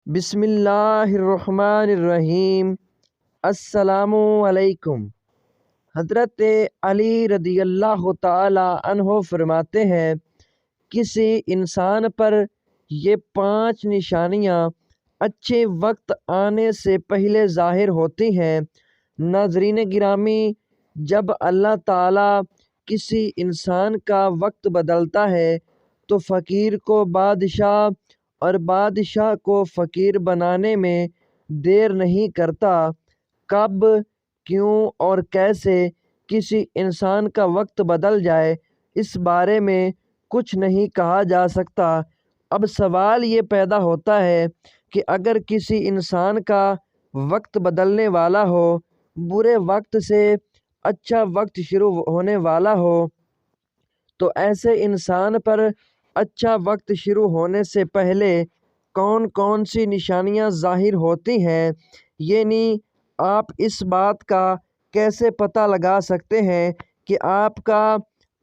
بسم اللہ الرحمن الرحیم۔ السلام علیکم۔ حضرت علی رضی اللہ تعالی عنہ فرماتے ہیں، کسی انسان پر یہ 5 نشانیاں اچھے وقت آنے سے پہلے ظاہر ہوتی ہیں۔ ناظرین گرامی، جب اللہ تعالیٰ کسی انسان کا وقت بدلتا ہے تو فقیر کو بادشاہ اور بادشاہ کو فقیر بنانے میں دیر نہیں کرتا۔ کب، کیوں اور کیسے کسی انسان کا وقت بدل جائے، اس بارے میں کچھ نہیں کہا جا سکتا۔ اب سوال یہ پیدا ہوتا ہے کہ اگر کسی انسان کا وقت بدلنے والا ہو، برے وقت سے اچھا وقت شروع ہونے والا ہو، تو ایسے انسان پر اچھا وقت شروع ہونے سے پہلے کون کون سی نشانیاں ظاہر ہوتی ہیں، یعنی آپ اس بات کا کیسے پتہ لگا سکتے ہیں کہ آپ کا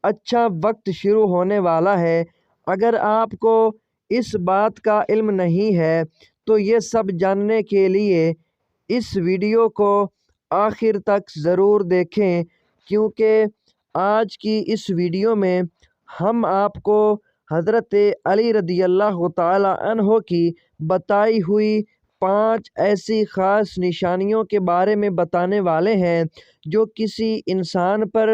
اچھا وقت شروع ہونے والا ہے۔ اگر آپ کو اس بات کا علم نہیں ہے تو یہ سب جاننے کے لیے اس ویڈیو کو آخر تک ضرور دیکھیں، کیونکہ آج کی اس ویڈیو میں ہم آپ کو حضرت علی رضی اللہ تعالی عنہ کی بتائی ہوئی 5 ایسی خاص نشانیوں کے بارے میں بتانے والے ہیں جو کسی انسان پر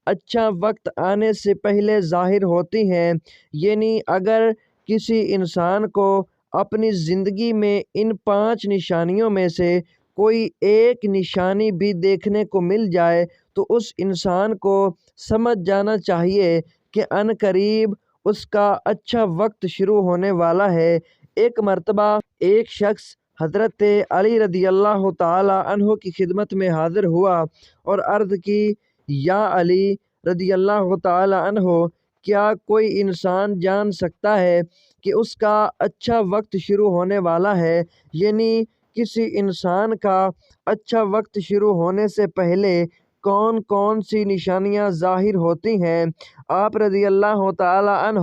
اچھا وقت آنے سے پہلے ظاہر ہوتی ہیں۔ یعنی اگر کسی انسان کو اپنی زندگی میں ان 5 نشانیوں میں سے کوئی ایک نشانی بھی دیکھنے کو مل جائے تو اس انسان کو سمجھ جانا چاہیے کہ عن قریب اس کا اچھا وقت شروع ہونے والا ہے۔ ایک مرتبہ ایک شخص حضرت علی رضی اللہ تعالی عنہ کی خدمت میں حاضر ہوا اور عرض کی، یا علی رضی اللہ تعالی عنہ، کیا کوئی انسان جان سکتا ہے کہ اس کا اچھا وقت شروع ہونے والا ہے؟ یعنی کسی انسان کا اچھا وقت شروع ہونے سے پہلے کون کون سی نشانیاں ظاہر ہوتی ہیں؟ آپ رضی اللہ تعالی عنہ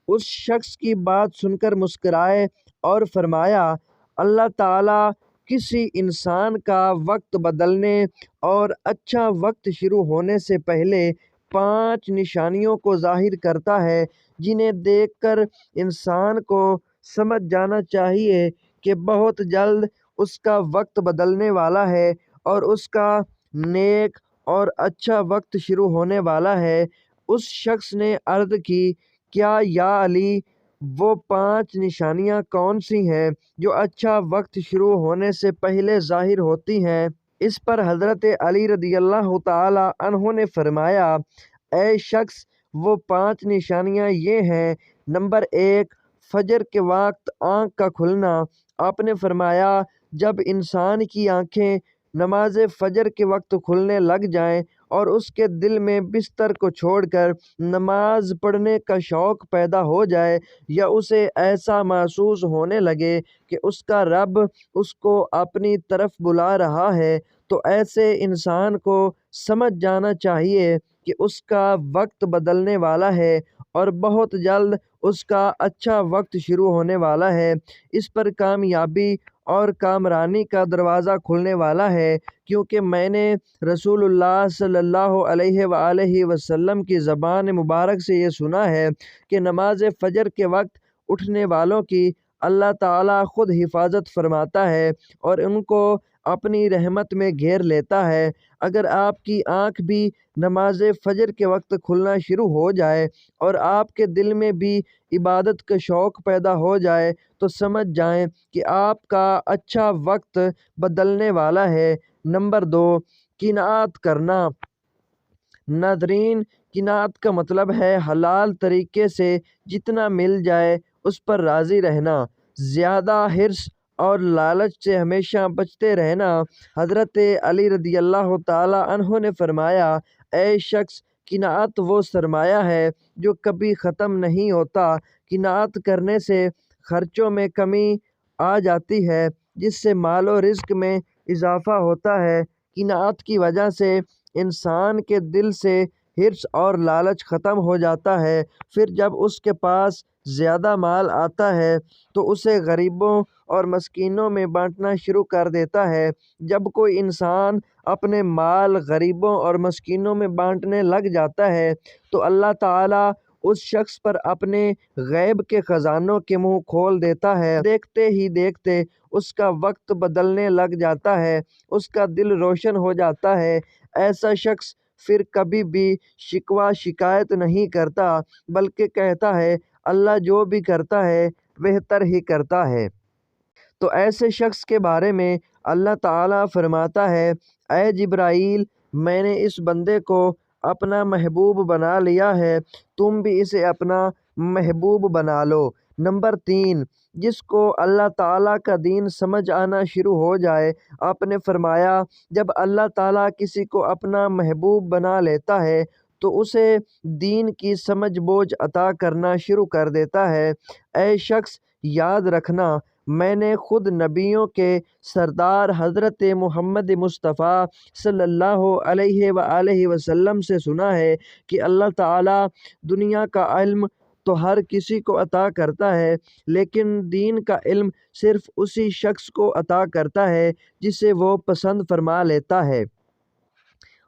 اس شخص کی بات سن کر مسکرائے اور فرمایا، اللہ تعالیٰ کسی انسان کا وقت بدلنے اور اچھا وقت شروع ہونے سے پہلے 5 نشانیوں کو ظاہر کرتا ہے، جنہیں دیکھ کر انسان کو سمجھ جانا چاہیے کہ بہت جلد اس کا وقت بدلنے والا ہے اور اس کا نیک اور اچھا وقت شروع ہونے والا ہے۔ اس شخص نے عرض کی، کیا یا علی وہ 5 نشانیاں کون سی ہیں جو اچھا وقت شروع ہونے سے پہلے ظاہر ہوتی ہیں؟ اس پر حضرت علی رضی اللہ تعالی عنہ نے فرمایا، اے شخص، وہ 5 نشانیاں یہ ہیں۔ نمبر 1، فجر کے وقت آنکھ کا کھلنا۔ آپ نے فرمایا، جب انسان کی آنکھیں نماز فجر کے وقت کھلنے لگ جائیں اور اس کے دل میں بستر کو چھوڑ کر نماز پڑھنے کا شوق پیدا ہو جائے، یا اسے ایسا محسوس ہونے لگے کہ اس کا رب اس کو اپنی طرف بلا رہا ہے، تو ایسے انسان کو سمجھ جانا چاہیے کہ اس کا وقت بدلنے والا ہے اور بہت جلد اس کا اچھا وقت شروع ہونے والا ہے۔ اس پر کامیابی اور کامرانی کا دروازہ کھلنے والا ہے، کیونکہ میں نے رسول اللہ صلی اللہ علیہ وآلہ وسلم کی زبان مبارک سے یہ سنا ہے کہ نماز فجر کے وقت اٹھنے والوں کی اللہ تعالیٰ خود حفاظت فرماتا ہے اور ان کو اپنی رحمت میں گھیر لیتا ہے۔ اگر آپ کی آنکھ بھی نماز فجر کے وقت کھلنا شروع ہو جائے اور آپ کے دل میں بھی عبادت کا شوق پیدا ہو جائے تو سمجھ جائیں کہ آپ کا اچھا وقت بدلنے والا ہے۔ نمبر 2، قناعت کرنا۔ ناظرین، قناعت کا مطلب ہے حلال طریقے سے جتنا مل جائے اس پر راضی رہنا، زیادہ حرص اور لالچ سے ہمیشہ بچتے رہنا۔ حضرت علی رضی اللہ تعالی عنہ نے فرمایا، اے شخص، قناعت وہ سرمایہ ہے جو کبھی ختم نہیں ہوتا۔ قناعت کرنے سے خرچوں میں کمی آ جاتی ہے، جس سے مال و رزق میں اضافہ ہوتا ہے۔ قناعت کی وجہ سے انسان کے دل سے حرص اور لالچ ختم ہو جاتا ہے۔ پھر جب اس کے پاس زیادہ مال آتا ہے تو اسے غریبوں اور مسکینوں میں بانٹنا شروع کر دیتا ہے۔ جب کوئی انسان اپنے مال غریبوں اور مسکینوں میں بانٹنے لگ جاتا ہے تو اللہ تعالیٰ اس شخص پر اپنے غیب کے خزانوں کے منہ کھول دیتا ہے۔ دیکھتے ہی دیکھتے اس کا وقت بدلنے لگ جاتا ہے، اس کا دل روشن ہو جاتا ہے۔ ایسا شخص پھر کبھی بھی شکوہ شکایت نہیں کرتا، بلکہ کہتا ہے اللہ جو بھی کرتا ہے بہتر ہی کرتا ہے۔ تو ایسے شخص کے بارے میں اللہ تعالیٰ فرماتا ہے، اے جبرائیل، میں نے اس بندے کو اپنا محبوب بنا لیا ہے، تم بھی اسے اپنا محبوب بنا لو۔ نمبر 3، جس کو اللہ تعالیٰ کا دین سمجھ آنا شروع ہو جائے۔ آپ نے فرمایا جب اللہ تعالیٰ کسی کو اپنا محبوب بنا لیتا ہے تو اسے دین کی سمجھ بوجھ عطا کرنا شروع کر دیتا ہے۔ اے شخص، یاد رکھنا، میں نے خود نبیوں کے سردار حضرت محمد مصطفیٰ صلی اللہ علیہ وآلہ وسلم سے سنا ہے کہ اللہ تعالیٰ دنیا کا علم تو ہر کسی کو عطا کرتا ہے، لیکن دین کا علم صرف اسی شخص کو عطا کرتا ہے جسے وہ پسند فرما لیتا ہے۔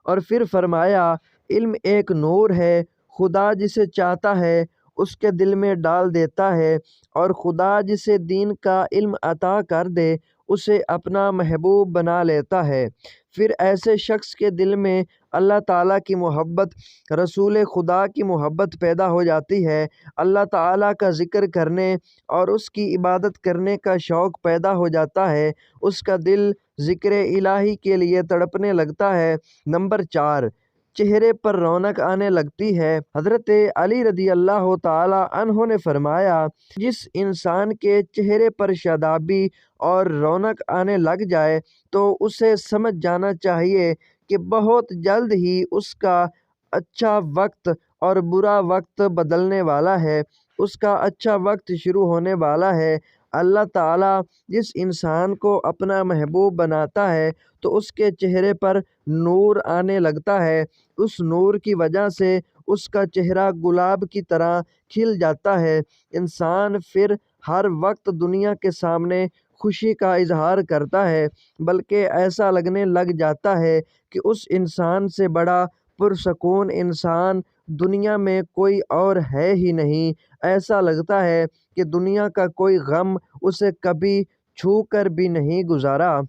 اور پھر فرمایا، علم ایک نور ہے، خدا جسے چاہتا ہے اس کے دل میں ڈال دیتا ہے، اور خدا جسے دین کا علم عطا کر دے اسے اپنا محبوب بنا لیتا ہے۔ پھر ایسے شخص کے دل میں اللہ تعالیٰ کی محبت، رسول خدا کی محبت پیدا ہو جاتی ہے، اللہ تعالیٰ کا ذکر کرنے اور اس کی عبادت کرنے کا شوق پیدا ہو جاتا ہے، اس کا دل ذکر الہی کے لیے تڑپنے لگتا ہے۔ نمبر 4، چہرے پر رونق آنے لگتی ہے۔ حضرت علی رضی اللہ تعالیٰ عنہ نے فرمایا، جس انسان کے چہرے پر شادابی اور رونق آنے لگ جائے تو اسے سمجھ جانا چاہیے کہ بہت جلد ہی اس کا اچھا وقت اور برا وقت بدلنے والا ہے، اس کا اچھا وقت شروع ہونے والا ہے۔ اللہ تعالیٰ جس انسان کو اپنا محبوب بناتا ہے تو اس کے چہرے پر نور آنے لگتا ہے، اس نور کی وجہ سے اس کا چہرہ گلاب کی طرح کھل جاتا ہے۔ انسان پھر ہر وقت دنیا کے سامنے خوشی کا اظہار کرتا ہے، بلکہ ایسا لگنے لگ جاتا ہے کہ اس انسان سے بڑا پرسکون انسان دنیا میں کوئی اور ہے ہی نہیں۔ ایسا لگتا ہے کہ دنیا کا کوئی غم اسے کبھی چھو کر بھی نہیں گزارا۔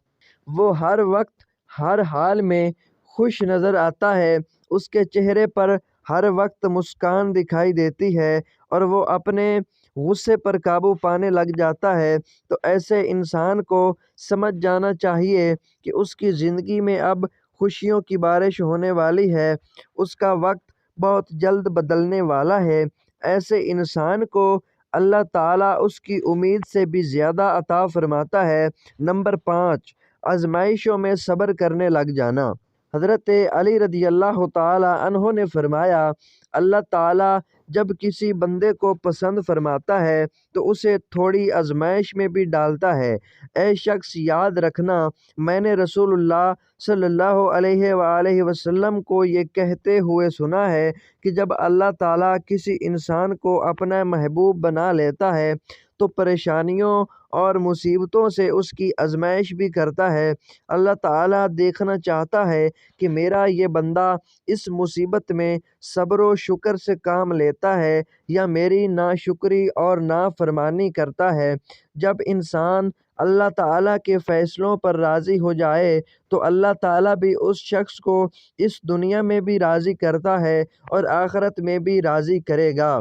وہ ہر وقت ہر حال میں خوش نظر آتا ہے، اس کے چہرے پر ہر وقت مسکان دکھائی دیتی ہے، اور وہ اپنے غصے پر قابو پانے لگ جاتا ہے۔ تو ایسے انسان کو سمجھ جانا چاہیے کہ اس کی زندگی میں اب خوشیوں کی بارش ہونے والی ہے، اس کا وقت بہت جلد بدلنے والا ہے۔ ایسے انسان کو اللہ تعالیٰ اس کی امید سے بھی زیادہ عطا فرماتا ہے۔ نمبر 5، آزمائشوں میں صبر کرنے لگ جانا۔ حضرت علی رضی اللہ تعالیٰ عنہ نے فرمایا، اللہ تعالیٰ جب کسی بندے کو پسند فرماتا ہے تو اسے تھوڑی آزمائش میں بھی ڈالتا ہے۔ اے شخص، یاد رکھنا، میں نے رسول اللہ صلی اللہ علیہ وآلہ وسلم کو یہ کہتے ہوئے سنا ہے کہ جب اللہ تعالیٰ کسی انسان کو اپنا محبوب بنا لیتا ہے تو پریشانیوں اور مصیبتوں سے اس کی آزمائش بھی کرتا ہے۔ اللہ تعالیٰ دیکھنا چاہتا ہے کہ میرا یہ بندہ اس مصیبت میں صبر و شکر سے کام لیتا ہے یا میری ناشکری اور نافرمانی کرتا ہے۔ جب انسان اللہ تعالیٰ کے فیصلوں پر راضی ہو جائے تو اللہ تعالیٰ بھی اس شخص کو اس دنیا میں بھی راضی کرتا ہے اور آخرت میں بھی راضی کرے گا۔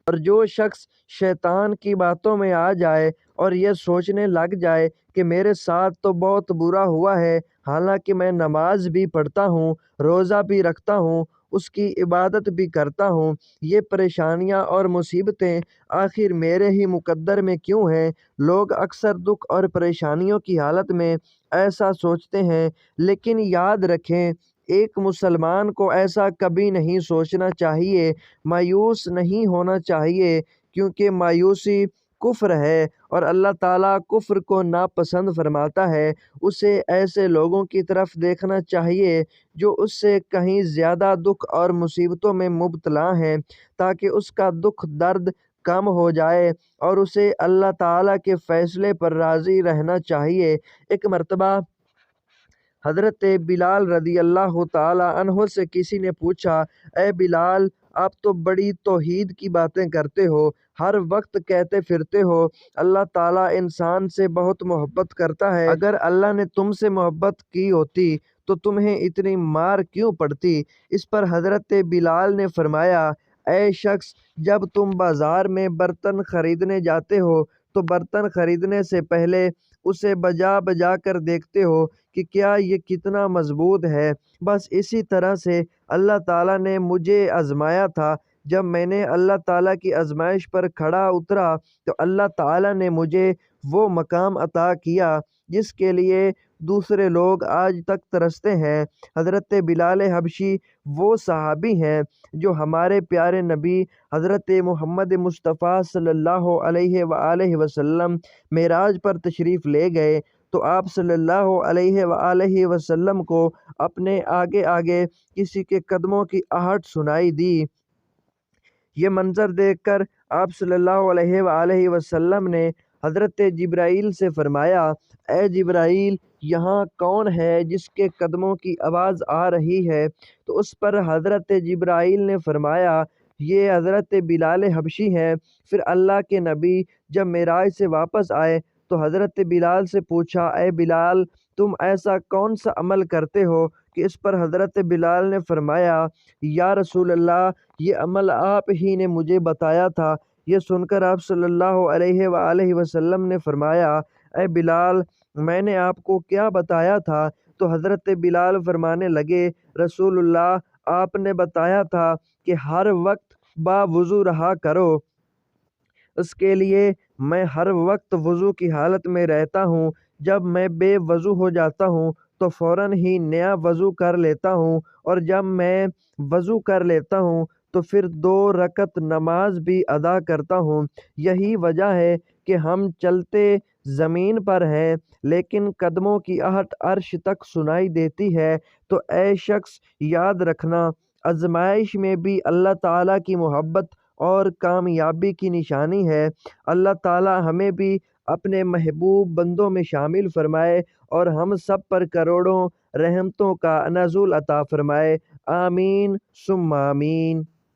اور جو شخص شیطان کی باتوں میں آ جائے اور یہ سوچنے لگ جائے کہ میرے ساتھ تو بہت برا ہوا ہے، حالانکہ میں نماز بھی پڑھتا ہوں، روزہ بھی رکھتا ہوں، اس کی عبادت بھی کرتا ہوں، یہ پریشانیاں اور مصیبتیں آخر میرے ہی مقدر میں کیوں ہیں؟ لوگ اکثر دکھ اور پریشانیوں کی حالت میں ایسا سوچتے ہیں، لیکن یاد رکھیں، ایک مسلمان کو ایسا کبھی نہیں سوچنا چاہیے، مایوس نہیں ہونا چاہیے، کیونکہ مایوسی کفر ہے اور اللہ تعالیٰ کفر کو ناپسند فرماتا ہے، اسے ایسے لوگوں کی طرف دیکھنا چاہیے جو اس سے کہیں زیادہ دکھ اور مصیبتوں میں مبتلا ہیں، تاکہ اس کا دکھ درد کم ہو جائے اور اسے اللہ تعالیٰ کے فیصلے پر راضی رہنا چاہیے۔ ایک مرتبہ حضرت بلال رضی اللہ تعالی عنہ سے کسی نے پوچھا، اے بلال، آپ تو بڑی توحید کی باتیں کرتے ہو، ہر وقت کہتے پھرتے ہو اللہ تعالیٰ انسان سے بہت محبت کرتا ہے، اگر اللہ نے تم سے محبت کی ہوتی تو تمہیں اتنی مار کیوں پڑتی؟ اس پر حضرت بلال نے فرمایا، اے شخص، جب تم بازار میں برتن خریدنے جاتے ہو تو برتن خریدنے سے پہلے اسے بجا بجا کر دیکھتے ہو کہ کیا یہ کتنا مضبوط ہے۔ بس اسی طرح سے اللہ تعالیٰ نے مجھے آزمایا تھا، جب میں نے اللہ تعالیٰ کی آزمائش پر کھڑا اترا تو اللہ تعالیٰ نے مجھے وہ مقام عطا کیا جس کے لیے دوسرے لوگ آج تک ترستے ہیں۔ حضرت بلال حبشی وہ صحابی ہیں جو ہمارے پیارے نبی حضرت محمد مصطفیٰ صلی اللہ علیہ وآلہ وسلم معراج پر تشریف لے گئے تو آپ صلی اللہ علیہ وآلہ وسلم کو اپنے آگے آگے کسی کے قدموں کی آہٹ سنائی دی۔ یہ منظر دیکھ کر آپ صلی اللہ علیہ وآلہ وسلم نے حضرت جبرائیل سے فرمایا، اے جبرائیل، یہاں کون ہے جس کے قدموں کی آواز آ رہی ہے؟ تو اس پر حضرت جبرائیل نے فرمایا، یہ حضرت بلال حبشی ہیں۔ پھر اللہ کے نبی جب معراج سے واپس آئے تو حضرت بلال سے پوچھا، اے بلال، تم ایسا کون سا عمل کرتے ہو؟ کہ اس پر حضرت بلال نے فرمایا، یا رسول اللہ، یہ عمل آپ ہی نے مجھے بتایا تھا۔ یہ سن کر آپ صلی اللہ علیہ وآلہ وسلم نے فرمایا، اے بلال، میں نے آپ کو کیا بتایا تھا؟ تو حضرت بلال فرمانے لگے، رسول اللہ، آپ نے بتایا تھا کہ ہر وقت باوضو رہا کرو۔ اس کے لیے میں ہر وقت وضو کی حالت میں رہتا ہوں۔ جب میں بے وضو ہو جاتا ہوں تو فوراً ہی نیا وضو کر لیتا ہوں، اور جب میں وضو کر لیتا ہوں تو پھر 2 رکعت نماز بھی ادا کرتا ہوں۔ یہی وجہ ہے کہ ہم چلتے زمین پر ہیں لیکن قدموں کی آہٹ عرش تک سنائی دیتی ہے۔ تو اے شخص، یاد رکھنا، آزمائش میں بھی اللہ تعالیٰ کی محبت اور کامیابی کی نشانی ہے۔ اللہ تعالیٰ ہمیں بھی اپنے محبوب بندوں میں شامل فرمائے اور ہم سب پر کروڑوں رحمتوں کا نزول عطا فرمائے۔ آمین ثم آمین۔